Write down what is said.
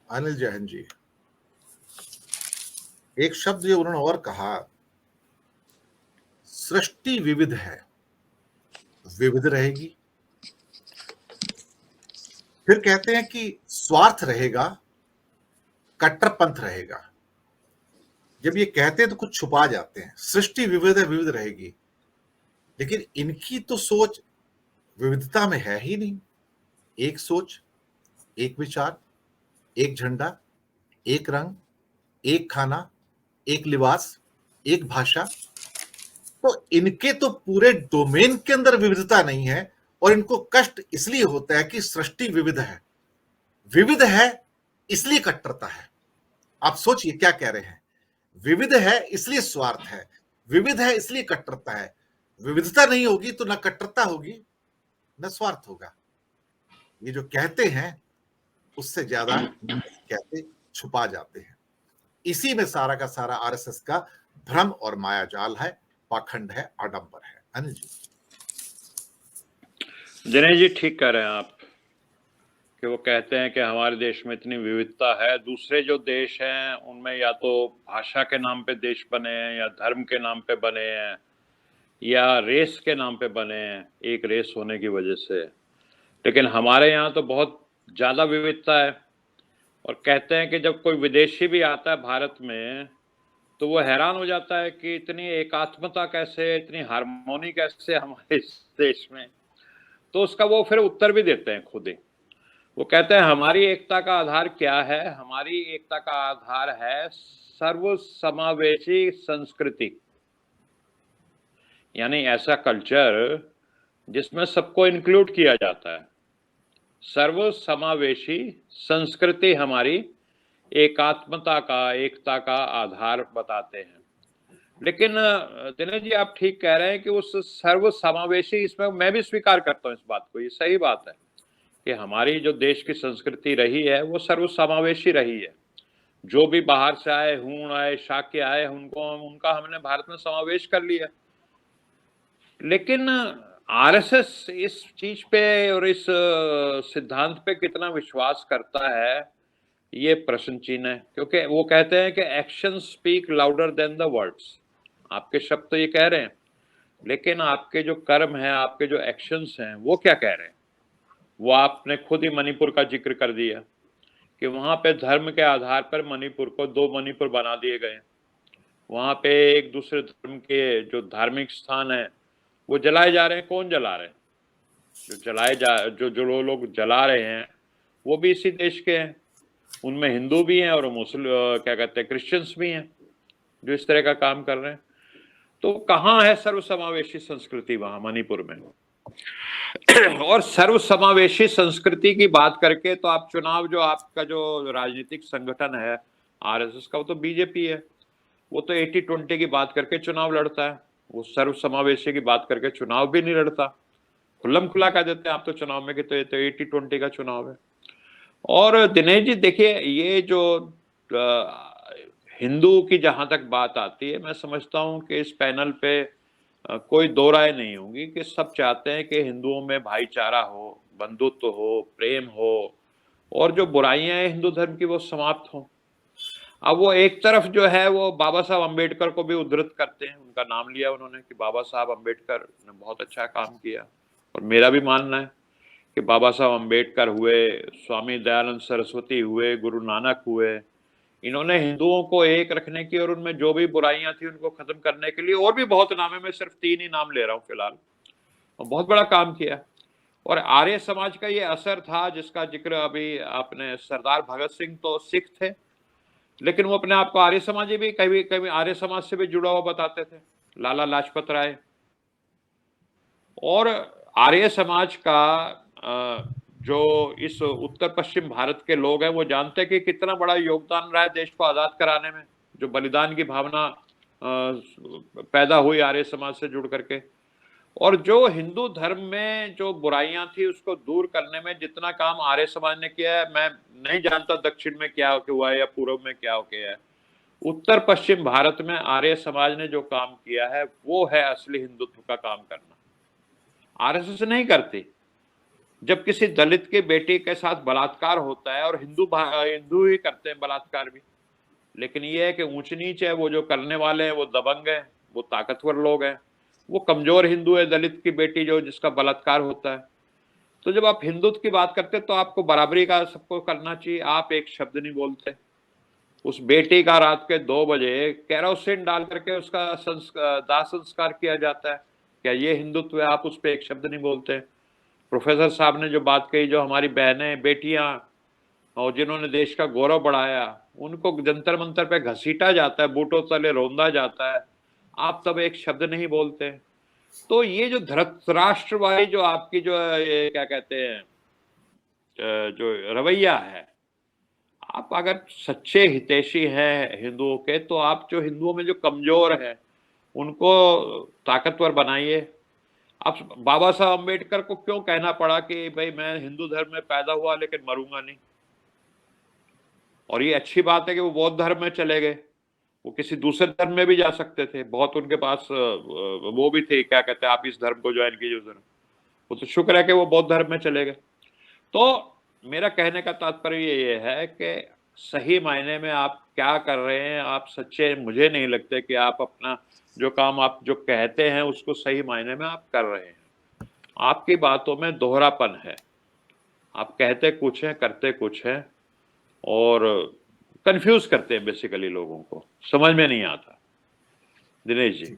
अनिल जैन जी, एक शब्द जो उन्होंने और कहा, सृष्टि विविध है, विविध रहेगी। फिर कहते हैं कि स्वार्थ रहेगा, कट्टरपंथ रहेगा। जब ये कहते हैं तो कुछ छुपा जाते हैं। सृष्टि विविध है, विविध रहेगी, लेकिन इनकी तो सोच विविधता में है ही नहीं। एक सोच, एक विचार, एक झंडा, एक रंग, एक खाना, एक लिबास, एक भाषा। तो इनके तो पूरे डोमेन के अंदर विविधता नहीं है, और इनको कष्ट इसलिए होता है कि सृष्टि विविध है। विविध है इसलिए कट्टरता है। आप सोचिए क्या कह रहे हैं। विविध है इसलिए स्वार्थ है, विविध है इसलिए कट्टरता है। विविधता नहीं होगी तो ना कट्टरता होगी, न स्वार्थ होगा। ये जो कहते हैं उससे ज्यादा कहते छुपा जाते हैं। इसी में सारा का सारा आरएसएस का भ्रम और मायाजाल है, पाखंड है, आडंबर है। अनिल जी। दिनेश जी ठीक कह रहे हैं आप कि वो कहते हैं कि हमारे देश में इतनी विविधता है, दूसरे जो देश हैं उनमें या तो भाषा के नाम पे देश बने हैं, या धर्म के नाम पे बने हैं, या रेस के नाम पे बने हैं, एक रेस होने की वजह से। लेकिन हमारे यहाँ तो बहुत ज़्यादा विविधता है। और कहते हैं कि जब कोई विदेशी भी आता है भारत में तो वो हैरान हो जाता है कि इतनी एकात्मता कैसे, इतनी हार्मोनी कैसे हमारे इस देश में। तो उसका वो फिर उत्तर भी देते हैं खुद ही। वो कहते हैं हमारी एकता का आधार क्या है? हमारी एकता का आधार है सर्वसमावेशी संस्कृति, यानी ऐसा कल्चर जिसमें सबको इंक्लूड किया जाता है। सर्वसमावेशी संस्कृति हमारी एकात्मता का, एकता का आधार बताते हैं। लेकिन दिनेश जी आप ठीक कह रहे हैं कि उस सर्वसमावेशी, इसमें मैं भी स्वीकार करता हूँ इस बात को, ये सही बात है कि हमारी जो देश की संस्कृति रही है वो सर्वसमावेशी रही है। जो भी बाहर से आए, हूण आए, शाक्य आए, उनका हमने भारत में समावेश कर लिया। लेकिन आरएसएस इस चीज पे और इस सिद्धांत पे कितना विश्वास करता है, ये प्रश्न चिन्ह है। क्योंकि वो कहते हैं कि action speak louder than the words. आपके शब्द तो ये कह रहे हैं, लेकिन आपके जो कर्म हैं, आपके जो एक्शंस हैं, वो क्या कह रहे हैं? वो आपने खुद ही मणिपुर का जिक्र कर दिया कि वहां पे धर्म के आधार पर मणिपुर को 2 मणिपुर बना दिए गए। वहां पे एक दूसरे धर्म के जो धार्मिक स्थान है वो जलाए जा रहे हैं। कौन जला रहे हैं? जो लोग जला रहे हैं वो भी इसी देश के हैं। उनमें हिंदू भी हैं और मुस्लिम, क्या कहते हैं, क्रिश्चियंस भी हैं जो इस तरह का काम कर रहे हैं। तो कहाँ है सर्वसमावेशी संस्कृति? वहां मणिपुर में। और सर्वसमावेशी संस्कृति की बात करके तो आप चुनाव, जो आपका जो राजनीतिक संगठन है आरएसएस का, वो तो बीजेपी है, वो तो 80-20 की बात करके चुनाव लड़ता है। वो सर्वसमावेशी की बात करके चुनाव भी नहीं लड़ता। खुल्लम खुला कह देते हैं आप तो चुनाव में कि तो ये तो 80-20 का चुनाव है। और दिनेश जी देखिए, ये जो हिंदू की जहां तक बात आती है, मैं समझता हूं कि इस पैनल पे कोई दो राय नहीं होंगी कि सब चाहते हैं कि हिंदुओं में भाईचारा हो, बंधुत्व हो, प्रेम हो, और जो बुराइयां हैं हिंदू धर्म की वो समाप्त हो। अब वो एक तरफ जो है वो बाबा साहब अम्बेडकर को भी उद्धृत करते हैं, उनका नाम लिया उन्होंने कि बाबा साहब अम्बेडकर ने बहुत अच्छा काम किया। और मेरा भी मानना है कि बाबा साहब अम्बेडकर हुए, स्वामी दयानंद सरस्वती हुए, गुरु नानक हुए, इन्होंने हिंदुओं को एक रखने की और उनमें जो भी बुराइयां थी उनको खत्म करने के लिए, और भी बहुत नाम है, मैं सिर्फ 3 ही नाम ले रहा हूँ फिलहाल, और बहुत बड़ा काम किया। और आर्य समाज का ये असर था जिसका जिक्र अभी आपने, सरदार भगत सिंह तो सिख थे, लेकिन वो अपने आप को आर्य समाजी भी, कभी कभी आर्य समाज से भी जुड़ा हुआ बताते थे। लाला लाजपत राय। और आर्य समाज का जो इस उत्तर पश्चिम भारत के लोग हैं वो जानते हैं कि कितना बड़ा योगदान रहा है देश को आजाद कराने में, जो बलिदान की भावना पैदा हुई आर्य समाज से जुड़ करके। और जो हिंदू धर्म में जो बुराइयां थी उसको दूर करने में जितना काम आर्य समाज ने किया है, मैं नहीं जानता दक्षिण में क्या हुआ है या पूर्व में क्या किया है। उत्तर पश्चिम भारत में आर्य समाज ने जो काम किया है वो है असली हिंदुत्व का काम करना। आरएसएस नहीं करती। जब किसी दलित के बेटे के साथ बलात्कार होता है, और हिंदू ही करते हैं बलात्कार भी, लेकिन ये है कि ऊंच नीच है, वो जो करने वाले हैं वो दबंग हैं, वो ताकतवर लोग हैं, वो कमजोर हिंदू है, दलित की बेटी जो जिसका बलात्कार होता है। तो जब आप हिंदुत्व की बात करते हैं तो आपको बराबरी का सबको करना चाहिए, आप एक शब्द नहीं बोलते। उस बेटी का रात के 2 बजे केरोसिन डाल करके उसका दाह संस्कार किया जाता है, क्या ये हिंदुत्व है? आप उस पर एक शब्द नहीं बोलते। प्रोफेसर साहब ने जो बात कही, जो हमारी बहनें बेटियां और जिन्होंने देश का गौरव बढ़ाया, उनको जंतर मंतर पे घसीटा जाता है, बूटों तले रौंदा जाता है, आप तब एक शब्द नहीं बोलते। तो ये जो धृतराष्ट्र वाली जो आपकी जो ये क्या कहते हैं जो रवैया है, आप अगर सच्चे हितैषी हैं हिंदुओं के, तो आप जो हिंदुओं में जो कमजोर है उनको ताकतवर बनाइए। अब बाबा साहब अम्बेडकर को क्यों कहना पड़ा कि भाई मैं हिंदू धर्म में पैदा हुआ लेकिन मरूंगा नहीं? और ये अच्छी बात है कि वो बौद्ध धर्म में चले गए, वो किसी दूसरे धर्म में भी जा सकते थे, बहुत उनके पास वो भी थे, क्या कहते हैं, आप इस धर्म को ज्वाइन कीजिए, उस धर्म। वो तो शुक्र है कि वो बौद्ध धर्म में चले गए। तो मेरा कहने का तात्पर्य ये है कि सही मायने में आप क्या कर रहे हैं, आप सच्चे, मुझे नहीं लगते कि आप अपना जो काम आप जो कहते हैं उसको सही मायने में आप कर रहे हैं। आपकी बातों में दोहरापन है, आप कहते कुछ हैं करते कुछ हैं, और कंफ्यूज करते हैं बेसिकली, लोगों को समझ में नहीं आता। दिनेश जी।